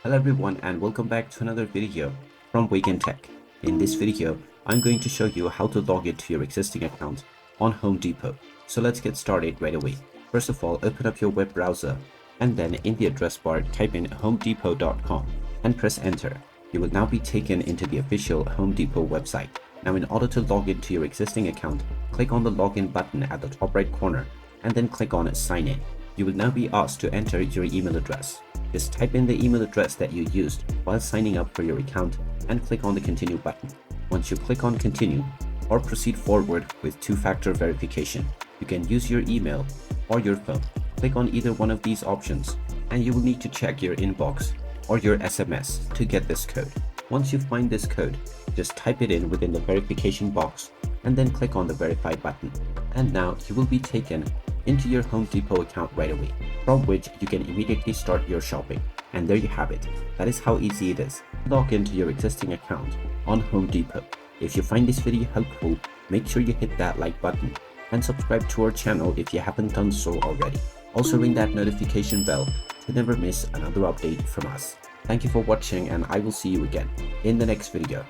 Hello everyone and welcome back to another video from Wake&Tech. In this video, I'm going to show you how to log into your existing account on Home Depot. So let's get started right away. First of all, open up your web browser and then in the address bar type in homedepot.com and press enter. You will now be taken into the official Home Depot website. Now in order to log into your existing account, click on the login button at the top right corner and then click on sign in. You will now be asked to enter your email address. Just type in the email address that you used while signing up for your account and click on the continue button. Once you click on continue or proceed forward with two-factor verification, you can use your email or your phone. Click on either one of these options and you will need to check your inbox or your SMS to get this code. Once you find this code, just type it in within the verification box and then click on the verify button. And now you will be taken into your Home Depot account right away, from which you can immediately start your shopping. And there you have it. That is how easy it is to log into your existing account on Home Depot. If you find this video helpful, make sure you hit that like button and subscribe to our channel if you haven't done so already. Also ring that notification bell to never miss another update from us. Thank you for watching and I will see you again in the next video.